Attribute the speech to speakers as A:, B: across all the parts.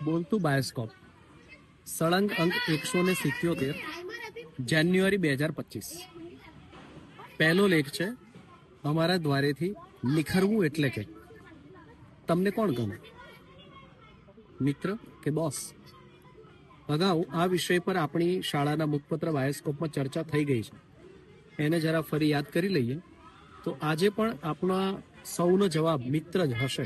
A: બોલતું બાયોસ્કોપ સળંગ અંક 177 જાન્યુઆરી 2025। પહેલો લેખ છે અમારા દ્વારેથી નિખરવું એટલે કે તમને કોણ ગમે, મિત્ર કે બોસ? અગાઉ આ વિષય પર આપણી શાળાના મુખપત્ર બાયોસ્કોપમાં ચર્ચા થઈ ગઈ છે, એને જરા ફરી યાદ કરી લઈએ તો આજે પણ આપણા સૌનો જવાબ મિત્ર જ હશે।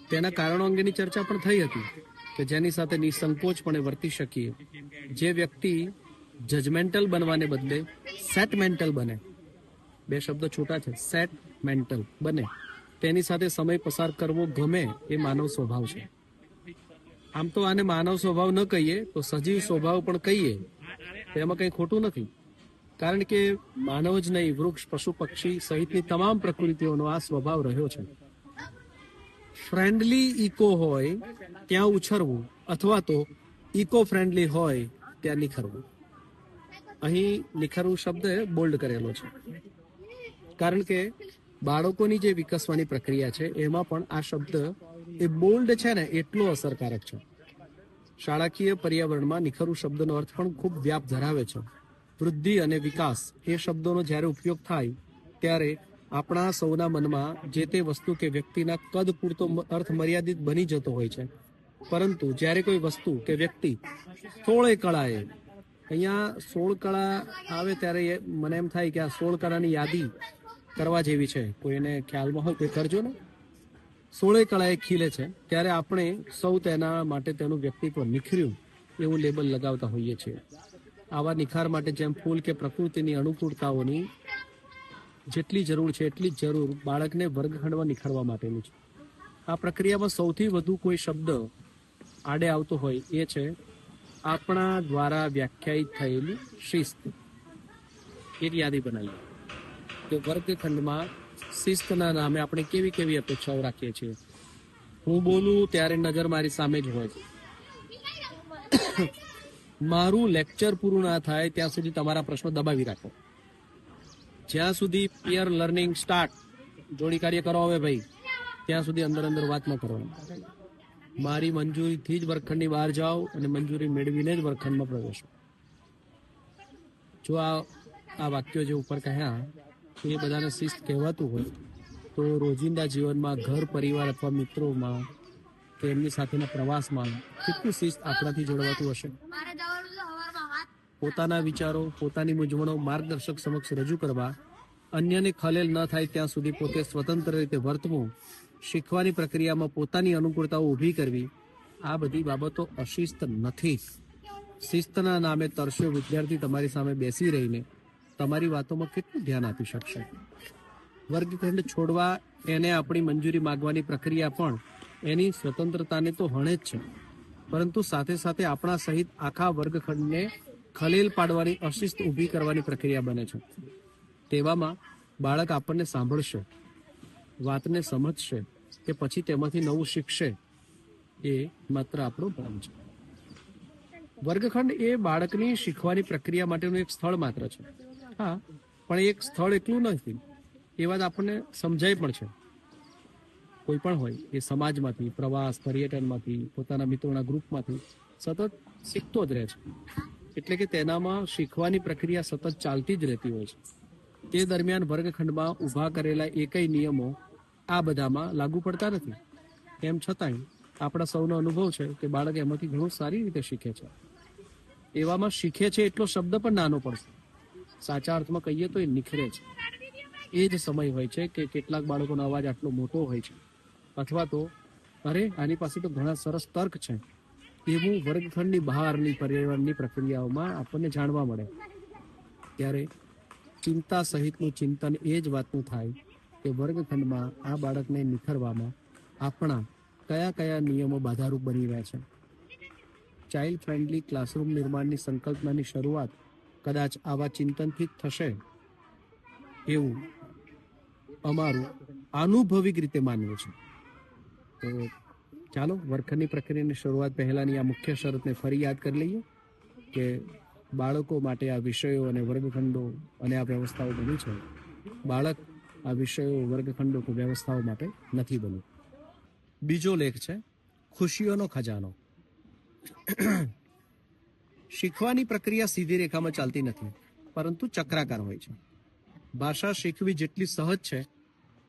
A: તેના કારણો અંગેની ચર્ચા પણ થઈ હતી કે જેની સાથે નિસંકોચપણે વર્તી શકીએ। જે વ્યક્તિ જજમેન્ટલ બનવાને બદલે સેટમેન્ટલ બને, બે શબ્દો છૂટા છે, સેટ મેન્ટલ બને, તેની સાથે સમય પસાર કરવો ગમે એ માનવ સ્વભાવ છે। આમ તો આને માનવ સ્વભાવ ન કહીએ તો સજીવ સ્વભાવ પણ કહીએ તો એમાં કંઈ ખોટું નથી, કારણ કે માનવ જ નહીં, વૃક્ષ, પશુ, પક્ષી સહિતની તમામ પ્રકૃતિઓનો આ સ્વભાવ રહ્યો છે। ફ્રેન્ડલી ઇકો હોય ત્યાં ઉછરવું અથવા તો ઇકો ફ્રેન્ડલી હોય ત્યાં નિખરવું। અહીં નિખરવું શબ્દ બોલ્ડ કરેલો છે, કારણ કે બાળકોની જે વિકસવાની પ્રક્રિયા છે એમાં પણ આ શબ્દ એ બોલ્ડ છે ને એટલો અસરકારક છે। શાળાકીય પર્યાવરણમાં નિખરવું શબ્દનો અર્થ પણ ખૂબ વ્યાપ ધરાવે છે। વૃદ્ધિ અને વિકાસ એ શબ્દોનો જ્યારે ઉપયોગ થાય ત્યારે આપણા સૌના મનમાં જે તે વસ્તુ કે વ્યક્તિના કદ પૂરતો અર્થ મર્યાદિત બની જતો હોય છે, પરંતુ જ્યારે કોઈ વસ્તુ કે વ્યક્તિ 16 કળાએ, અહીંયા 16 કળા આવે ત્યારે મને એમ થાય કે આ 16 કળાની યાદી કરવા જેવી છે, કોઈને ખ્યાલમાં હોય તો કરજો ને। 16 કળાએ ખીલે છે ત્યારે આપણે સૌ તેના માટે તેનું વ્યક્તિત્વ નિખર્યું એવું લેબલ લગાવતા હોઈએ છીએ। આવા નિખાર માટે જેમ ફૂલ કે પ્રકૃતિની અનુકૂળતાઓની જેટલી જરૂર છે એટલી જ જરૂર બાળકને વર્ગખંડમાં નિખારવા માટેની છે। આ પ્રક્રિયામાં સૌથી વધુ કોઈ શબ્દ આડે આવતો હોય એ છે આપણા દ્વારા વ્યાખ્યાયિત થયેલી શિસ્ત। એક યાદી બનાવીએ કે વર્ગખંડમાં શિસ્તના નામે આપણે કેવી કેવી અપેક્ષાઓ રાખીએ છીએ। હું બોલું ત્યારે નજર મારી સામે જ હોય, મારું લેક્ચર પૂરું ના થાય ત્યાં સુધી તમારા પ્રશ્નો દબાવી રાખો, જ્યાં સુધી પિયર લર્નિંગ સ્ટાર્ટ, જોડી કાર્ય કરો હવે ભાઈ, ત્યાં સુધી અંદર અંદર વાત ન કરવાની, મારી મંજૂરીથી જ વર્ગખંડની બહાર જાઓ અને મંજૂરી મેળવીને જ વર્ગખંડમાં પ્રવેશો। જો આ વાક્યો જે ઉપર કહ્યા એ બધાને શિસ્ત કહેવાતું હોય તો રોજિંદા જીવનમાં ઘર, પરિવાર અથવા મિત્રોમાં કે એમની સાથેના પ્રવાસમાં કેટલું શિસ્ત આપણાથી જળવાતું હશે। પોતાના વિચારો, પોતાની મૂંઝવણો માર્ગદર્શક સમક્ષ રજૂ કરવા, અન્યને ખલેલ ન થાય ત્યાં સુધી પોતે સ્વતંત્ર રીતે વર્તવું, શીખવાની પ્રક્રિયામાં પોતાની અનુકૂળતાઓ ઊભી કરવી, આ બધી બાબતો અશિસ્ત નથી। શિસ્તના નામે તરસ્યો વિદ્યાર્થી તમારી સામે બેસી રહીને તમારી વાતોમાં કેટલું ધ્યાન આપી શકશે? વર્ગખંડ છોડવા એને આપણી મંજૂરી માગવાની પ્રક્રિયા પણ એની સ્વતંત્રતાને તો હણે જ છે, પરંતુ સાથે સાથે આપણા સહિત આખા વર્ગખંડને ખલેલ પાડવાની, અશિસ્ત ઊભી કરવાની પ્રક્રિયા બને છે। તેવામાં બાળક આપણને સાંભળશે, વાતને સમજશે કે પછી તેમાંથી નવું શીખશે એ માત્ર આપણો ભ્રમ છે। વર્ગખંડ એ બાળકની શીખવાની પ્રક્રિયા માટેનું એક સ્થળ માત્ર છે। હા, પણ એક સ્થળ એટલું નથી, એ વાત આપણને સમજાય પણ છે। કોઈ પણ હોય એ સમાજમાંથી, પ્રવાસ, પર્યટનમાંથી, પોતાના મિત્રોના ગ્રુપમાંથી સતત શીખતો જ રહે છે, એટલે કે તેનામાં શીખવાની પ્રક્રિયા સતત ચાલતી જ રહેતી હોય છે। તે દરમિયાન વર્ગખંડમાં ઊભા કરેલા એકય નિયમો આ બધામાં લાગુ પડતા નથી। એમ છતાંય આપણા સૌનો અનુભવ છે કે બાળક એમાંથી ઘણું સારી રીતે શીખે છે। એવામાં શીખે છે એટલો શબ્દ પણ નાનો પડશે, સાચા અર્થમાં કહીએ તો એ નિખરે છે। એ જ સમય હોય છે કે કેટલાક બાળકોનો અવાજ આટલો મોટો હોય છે, અથવા તો અરે આની પાસે તો ઘણા સરસ તર્ક છે, એવું વર્ગખંડની બહારની પર્યાવરણની પ્રક્રિયાઓમાં આપણને જાણવા મળે। ત્યારે ચિંતા સહિતનું ચિંતન એ જ વાતનું થાય કે વર્ગખંડમાં આ બાળકને નિખરવામાં આપણા કયા કયા નિયમો બાધારૂપ બની રહ્યા છે। ચાઇલ્ડ ફ્રેન્ડલી ક્લાસરૂમ નિર્માણની સંકલ્પનાની શરૂઆત કદાચ આવા ચિંતનથી જ થશે એવું અમારું આનુભવિક રીતે માનવું છે। તો ચાલો વર્ગખંડની પ્રક્રિયાની શરૂઆત પહેલાની આ મુખ્ય શરતને ફરી યાદ કરી લઈએ કે બાળકો માટે આ વિષયો અને વર્ગખંડો અને આ વ્યવસ્થાઓ બની છે, બાળક આ વિષયો, વર્ગખંડો કે વ્યવસ્થાઓ માટે નથી બન્યું। બીજો લેખ છે ખુશીઓનો ખજાનો। શીખવાની પ્રક્રિયા સીધી રેખામાં ચાલતી નથી, પરંતુ ચક્રાકાર હોય છે. ભાષા શીખવી જેટલી સહજ છે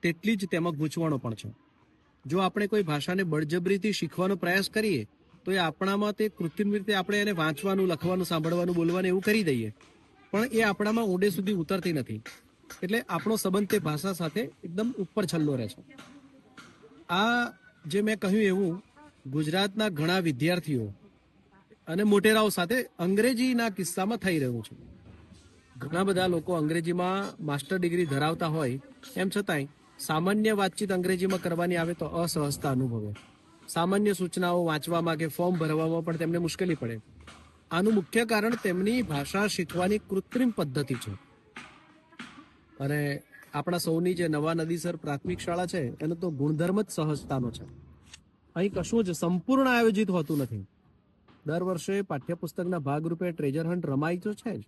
A: તેટલી જ તેમાં ગૂંચવણો પણ છે. જો આપણે કોઈ ભાષાને બળજબરીથી શીખવાનો પ્રયાસ કરીએ તો એ આપણામાં તે કૃત્રિમ રીતે આપણે એને વાંચવાનું, લખવાનું, સાંભળવાનું, બોલવાનું એવું કરી દઈએ, પણ એ આપણામાં ઊંડે સુધી ઉતરતી નથી. એટલે આપણો સંબંધ તે ભાષા સાથે એકદમ ઉપર છલ્લો રહે છે. આ જે મેં કહ્યું એવું ગુજરાતના ઘણા વિદ્યાર્થીઓ અને મોટેરાઓ સાથે અંગ્રેજીના કિસ્સામાં થઈ રહ્યું છે. ઘણા બધા લોકો અંગ્રેજીમાં માસ્ટર ડિગ્રી ધરાવતા હોય એમ છતાંય સામાન્ય વાતચીત અંગ્રેજીમાં કરવાની આવે તો અસહજતા અનુભવે. સામાન્ય સૂચનાઓ વાંચવામાં કે ફોર્મ ભરવામાં પણ તેમને મુશ્કેલી પડે. આનું મુખ્ય કારણ તેમની ભાષા શીખવાની કૃત્રિમ પદ્ધતિ છે. અને આપણા સૌની જે નવા નદીસર પ્રાથમિક શાળા છે એનો તો ગુણધર્મ જ સહજતાનો છે. અહીં કશું જ સંપૂર્ણ આયોજિત હોતું નથી. દર વર્ષે પાઠ્યપુસ્તકના ભાગરૂપે ટ્રેજર હન્ટ રમાય તો છે જ.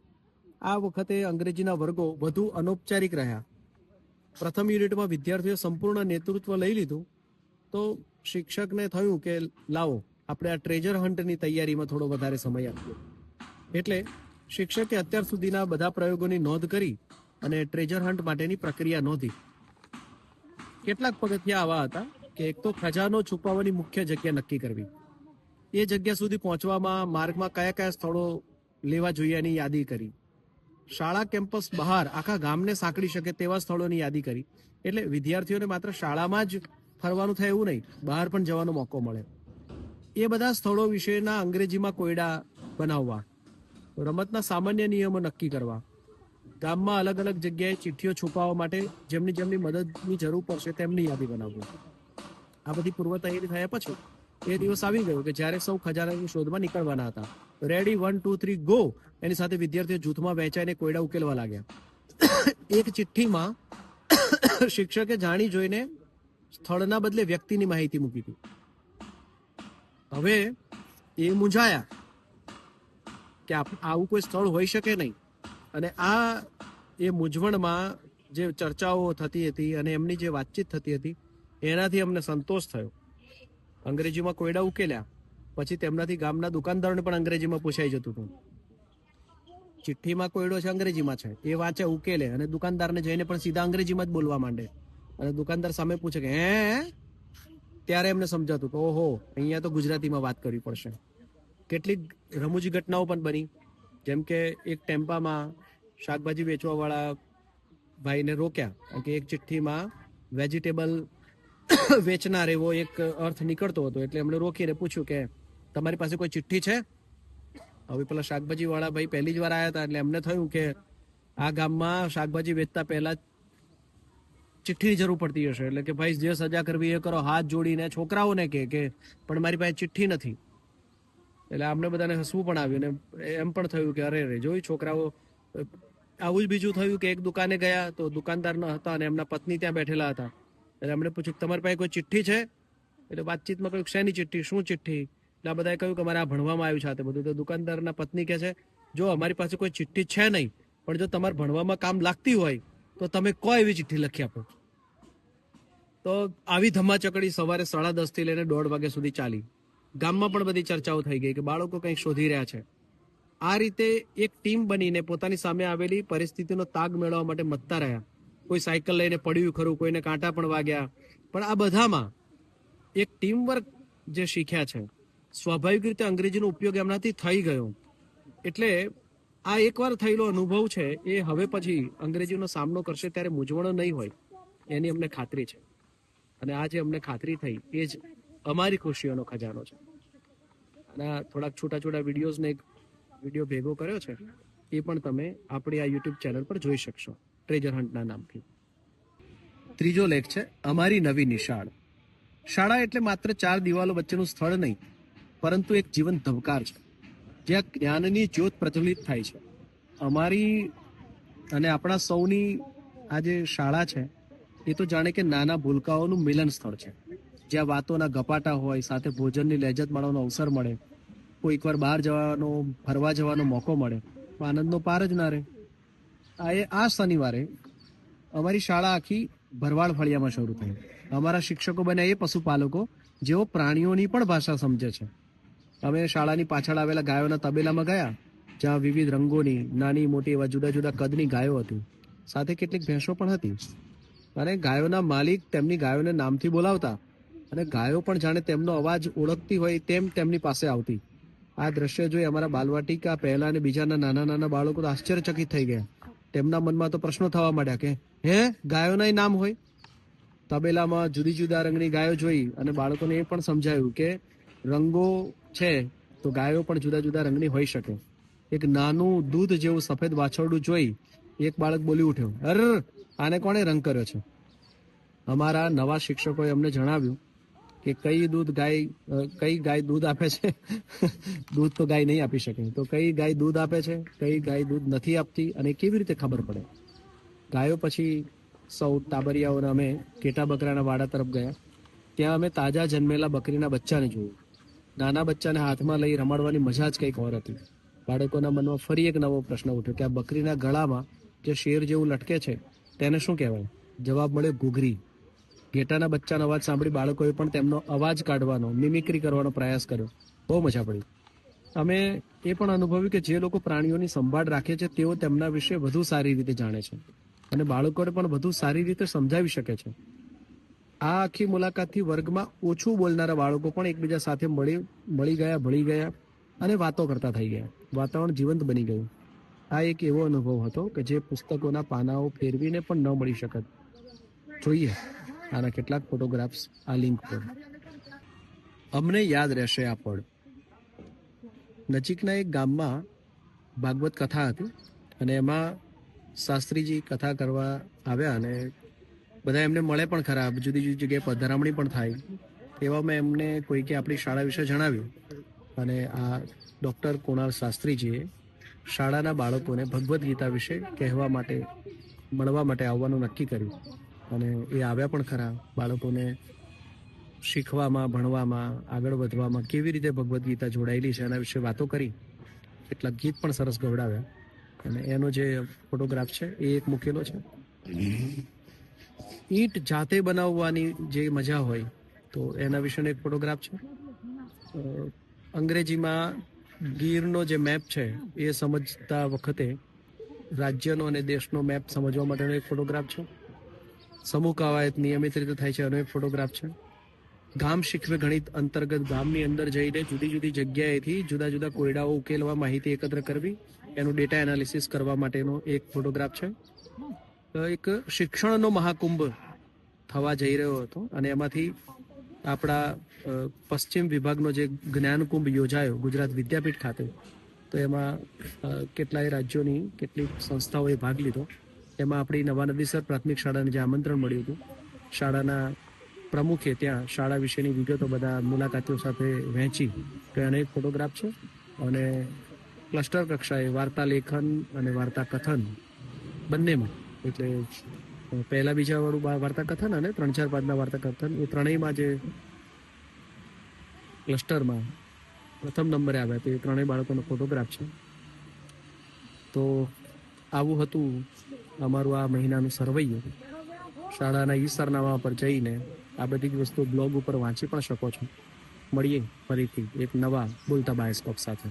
A: આ વખતે અંગ્રેજીના વર્ગો વધુ અનૌપચારિક રહ્યા. પ્રથમ યુનિટમાં વિદ્યાર્થીઓએ સંપૂર્ણ નેતૃત્વ લઈ લીધું તો શિક્ષકને થયું કે લાવો આપણે આ ટ્રેજર હન્ટની તૈયારીમાં થોડો વધારે સમય આપીએ. એટલે શિક્ષકે અત્યાર સુધીના બધા પ્રયોગોની નોંધ કરી અને ટ્રેજર હન્ટ માટેની પ્રક્રિયા નોંધી. કેટલાક પગથિયા આવા હતા કે એક તો ખજાનો છુપાવવાની મુખ્ય જગ્યા નક્કી કરવી. એ જગ્યા સુધી પહોંચવામાં માર્ગમાં કયા કયા સ્થળો લેવા જોઈએ એની યાદી કરી. શાળા કેમ્પસ બહાર આખા ગામને સાંકળી શકે તેવા સ્થળોની યાદી કરી. એટલે વિદ્યાર્થીઓને માત્ર શાળામાં જ ફરવાનું થાય એવું નહીં, બહાર પણ જવાનો મોકો મળે. એ બધા સ્થળો વિશેના અંગ્રેજીમાં કોયડા બનાવવા. રમતના સામાન્ય નિયમો નક્કી કરવા. ગામમાં અલગ અલગ જગ્યાએ ચિઠ્ઠીઓ છુપાવવા માટે જેમની જેમની મદદની જરૂર પડશે તેમની યાદી બનાવવી. આ બધી પૂર્વ તૈયારી થયા પછી એ દિવસ આવી ગયો કે જ્યારે સૌ ખજાનાની શોધમાં નીકળવાના હતા. રેડી 1 2 3 ગો એની સાથે વિદ્યાર્થીઓ જૂથમાં વહેંચાઈને કોયડા ઉકેલવા લાગ્યા. એક ચિઠ્ઠીમાં શિક્ષકે જાણી જોઈને સ્થળના બદલે વ્યક્તિની માહિતી મૂકી હતી. હવે એ મૂંઝાયા કે આવું કોઈ સ્થળ હોઈ શકે નહીં. અને આ એ મૂંઝવણમાં જે ચર્ચાઓ થતી હતી અને એમની જે વાતચીત થતી હતી એનાથી અમને સંતોષ થયો. અંગ્રેજીમાં કોયડા ઉકેલ્યા પછી તેમનાથી ગામના દુકાનદારોને પણ અંગ્રેજીમાં પૂછાઈ જતું હતું. ચિઠ્ઠીમાં કોયડો છે અંગ્રેજીમાં છે, એ વાંચે ઉકેલે અને દુકાનદારને જઈને પણ સીધા અંગ્રેજીમાં જ બોલવા માંડે. અને દુકાનદાર સામે પૂછે કે હે, ત્યારે એમને સમજાતું કે ઓહો અહીંયા તો ગુજરાતીમાં વાત કરવી પડશે. કેટલીક રમૂજી ઘટનાઓ પણ બની. જેમ કે એક ટેમ્પામાં શાકભાજી વેચવાવાળા ભાઈને રોક્યા કારણ કે એક ચિઠ્ઠીમાં વેજીટેબલ વેચનાર એવો એક અર્થ નીકળતો હતો. એટલે એમણે રોકીને પૂછ્યું કે તમારી પાસે કોઈ ચિઠ્ઠી છે? હવે પેલા શાકભાજી વાળા ભાઈ પહેલી જ વાર આવ્યા હતા એટલે એમને થયું કે આ ગામમાં શાકભાજી વેચતા પહેલા ચિઠ્ઠીની જરૂર પડતી હશે. એટલે કે ભાઈ જે સજા કરવી એ કરો, હાથ જોડીને છોકરાઓને કે પણ મારી પાસે ચિઠ્ઠી નથી. એટલે આમને બધાને હસવું પણ આવ્યું ને એમ પણ થયું કે અરે રે જોયું છોકરાઓ. આવું જ બીજું થયું કે એક દુકાને ગયા તો દુકાનદાર ન હતા અને એમના પત્ની ત્યાં બેઠેલા હતા. એટલે એમણે પૂછ્યું તમારી પાસે કોઈ ચિઠ્ઠી છે? એટલે વાતચીતમાં કહ્યું શેની ચિઠ્ઠી, શું ચિઠ્ઠી? એટલે આ બધાએ કહ્યું કે મારે આ ભણવામાં આવ્યું છે આ તે બધું. તો દુકાનદારના પત્ની કહે છે જો અમારી પાસે કોઈ ચિઠ્ઠી છે નહીં, પણ જો તમારે ભણવામાં કામ લાગતી હોય તો તમે કોઈ એવી ચિઠ્ઠી લખી આપો. તો આવી ધમાચકડી સવારે 10:30 થી લઈને 1:30 વાગ્યા સુધી ચાલી. ગામમાં પણ બધી ચર્ચાઓ થઈ ગઈ કે બાળકો કંઈક શોધી રહ્યા છે. આ રીતે એક ટીમ બનીને પોતાની સામે આવેલી પરિસ્થિતિનો તાગ મેળવવા માટે મથતા રહ્યા. કોઈ સાયકલ લઈને પડ્યું ખરું, કોઈને કાંટા પણ વાગ્યા, પણ આ બધામાં એક ટીમ વર્ક જે શીખ્યા છે, સ્વાભાવિક રીતે અંગ્રેજીનો ઉપયોગ એમનાથી થઈ ગયો. એટલે આ એકવાર થયેલો અનુભવ છે એ હવે પછી અંગ્રેજીનો સામનો કરશે ત્યારે મૂંઝવણો નહીં હોય એની અમને ખાતરી છે. અને આ જે અમને ખાતરી થઈ એ જ અમારી ખુશીઓનો ખજાનો છે. અને થોડાક છૂટા વિડીયોઝને એક વિડીયો ભેગો કર્યો છે એ પણ તમે આપણી આ યુટ્યુબ ચેનલ પર જોઈ શકશો ટ્રેજર હન્ટના નામથી. ત્રીજો લેખ છે અમારી નવી નિશાળ. શાળા એટલે માત્ર 4 દિવાલો વચ્ચેનું સ્થળ નહીં, પરંતુ એક જીવંત ધબકાર છે જ્યાં જ્ઞાનની જ્યોત પ્રજ્વલિત થાય છે. અમારી અને આપણા સૌની આ જે શાળા છે એ તો જાણે કે નાના ભૂલકાઓનું મિલન સ્થળ છે, જ્યાં વાતોના ગપાટા હોય, સાથે ભોજનની લહેજત માણવાનો અવસર મળે, કોઈક વાર બહાર જવાનો, ફરવા જવાનો મોકો મળે, આનંદનો પાર જ ના રહે. આ શનિવારે અમારી શાળા આખી ભરવાડ ફળિયામાં શરૂ થઈ. અમારા શિક્ષકો બન્યા એ પશુપાલકો જેઓ પ્રાણીઓની પણ ભાષા સમજે છે. અમે શાળાની પાછળ આવેલા ગાયોના તબેલામાં ગયા, જ્યાં વિવિધ રંગોની નાની મોટી એવા જુદા જુદા કદની ગાયો હતી. સાથે કેટલીક ભેંસો પણ હતી. અને ગાયોના માલિક તેમની ગાયોને નામથી બોલાવતા અને ગાયો પણ જાણે તેમનો અવાજ ઓળખતી હોય તેમ તેમની પાસે આવતી. આ દ્રશ્ય જોઈ અમારા બાલવાટિકા પહેલા અને બીજાના નાના નાના બાળકો તો આશ્ચર્યચકિત થઈ ગયા. તેમના મનમાં તો પ્રશ્નો થવા માંડ્યા કે હે, ગાયોના નામ હોય? તબેલામાં જુદી જુદા રંગની ગાયો જોઈ અને બાળકોને એ પણ સમજાયું કે રંગો છે તો ગાયો પણ જુદા જુદા રંગની હોઈ શકે. એક નાનું દૂધ જેવું સફેદ વાછરડું જોઈ એક બાળક બોલી ઉઠ્યો, અર, આને કોણે રંગ કર્યો છે? અમારા નવા શિક્ષકોએ અમને જણાવ્યું કે કઈ ગાય દૂધ આપે છે દૂધ તો ગાય નહીં આપી શકે, તો કઈ ગાય દૂધ આપે છે, કઈ ગાય દૂધ નથી આપતી અને કેવી રીતે ખબર પડે? ગાયો પછી સૌ ટાબરિયાઓને અમે ઘેટા બકરાના વાડા તરફ ગયા. ત્યાં અમે તાજા જન્મેલા બકરીના બચ્ચાને જોયું. નાના બચ્ચાને હાથમાં લઈ રમાડવાની મજા જ કંઈક ઓર હતી. બાળકોના મનમાં ફરી એક નવો પ્રશ્ન ઉઠ્યો કે આ બકરીના ગળામાં જે શેર જેવું લટકે છે તેને શું કહેવાય? જવાબ મળ્યો, ઘૂઘરી. ઘેટાના બચ્ચાનો અવાજ સાંભળી બાળકોએ પણ તેમનો અવાજ કાઢવાનો, મિમિક્રી કરવાનો પ્રયાસ કર્યો. બહુ મજા પડી. અમે એ પણ અનુભવ્યું કે જે લોકો પ્રાણીઓની સંભાળ રાખે છે તેઓ તેમના વિશે વધુ સારી રીતે જાણે છે અને બાળકોને પણ વધુ સારી રીતે સમજાવી શકે છે. આ આખી મુલાકાતથી વર્ગમાં ઓછું બોલનારા બાળકો પણ એકબીજા સાથે ભળી ગયા અને વાતો કરતા થઈ ગયા. વાતાવરણ જીવંત બની ગયું. આ એક એવો અનુભવ હતો કે જે પુસ્તકોના પાનાઓ ફેરવીને પણ ન મળી શકત. જોઈએ આના કેટલાક ફોટોગ્રાફ્સ આ લિંક પર. અમને યાદ રહેશે આ પળ. નજીકના એક ગામમાં ભાગવત કથા હતી અને એમાં શાસ્ત્રીજી કથા કરવા આવ્યા અને બધા એમને મળે પણ ખરા, જુદી જુદી જગ્યાએ પધરામણી પણ થાય. એવામાં એમને કોઈકે આપણી શાળા વિશે જણાવ્યું અને આ ડૉક્ટર કુણાલ શાસ્ત્રીજીએ શાળાના બાળકોને ભગવદ્ ગીતા વિશે કહેવા માટે, મળવા માટે આવવાનું નક્કી કર્યું અને એ આવ્યા પણ ખરા. બાળકોને શીખવામાં, ભણવામાં, આગળ વધવામાં કેવી રીતે ભગવદ્ ગીતા જોડાયેલી છે એના વિશે વાતો કરી. કેટલાક ગીત પણ સરસ ગવડાવ્યા અને એનો જે ફોટોગ્રાફ છે એ એક મૂકેલો છે. ઈંટ જાતે બનાવવાની જે મજા હોય તો એના વિશેનો એક ફોટોગ્રાફ છે. અંગ્રેજીમાં ગીરનો જે મેપ છે એ સમજતા વખતે રાજ્યનો અને દેશનો મેપ સમજવા માટેનો એક ફોટોગ્રાફ છે. સમૂહ કવાયત નિયમિત રીતે થાય છે એનો એક ફોટોગ્રાફ છે. ગામ શીખવે ગણિત અંતર્ગત ગામની અંદર જઈને જુદી જુદી જગ્યાએથી જુદા જુદા કોયડાઓ ઉકેલવા, માહિતી એકત્ર કરવી, એનું ડેટા એનાલિસિસ કરવા માટેનો એક ફોટોગ્રાફ છે. એક શિક્ષણનો મહાકુંભ થવા જઈ રહ્યો હતો અને એમાંથી આપણા પશ્ચિમ વિભાગનો જે જ્ઞાનકુંભ યોજાયો ગુજરાત વિદ્યાપીઠ ખાતે, તો એમાં કેટલાય રાજ્યોની કેટલીક સંસ્થાઓએ ભાગ લીધો. એમાં આપણી નવા નદીસર પ્રાથમિક શાળાને જે આમંત્રણ મળ્યું હતું, શાળાના પ્રમુખે ત્યાં શાળા વિશેની વિગતો બધા મુલાકાતીઓ સાથે વહેંચી, તો એનો એક ફોટોગ્રાફ છે. અને ક્લસ્ટર કક્ષાએ વાર્તા લેખન અને વાર્તા કથન બંનેમાં, એટલે પહેલા બીજા વાળું વાર્તા કથન અને 3-4 પાદના વાર્તા કથન, એ ત્રણેયમાં જે ક્લસ્ટરમાં પ્રથમ નંબરે આવ્યા તે ત્રણેય બાળકોનો ફોટોગ્રાફ છે. તો આવું હતું અમારું આ મહિનાનું સરવૈયું. શાળાના ઈ સરનામા પર જઈને આ બધી જ વસ્તુ બ્લોગ ઉપર વાંચી પણ શકો છો. મળીએ ફરીથી એક નવા બોલતા બાયોસ્કોપ સાથે.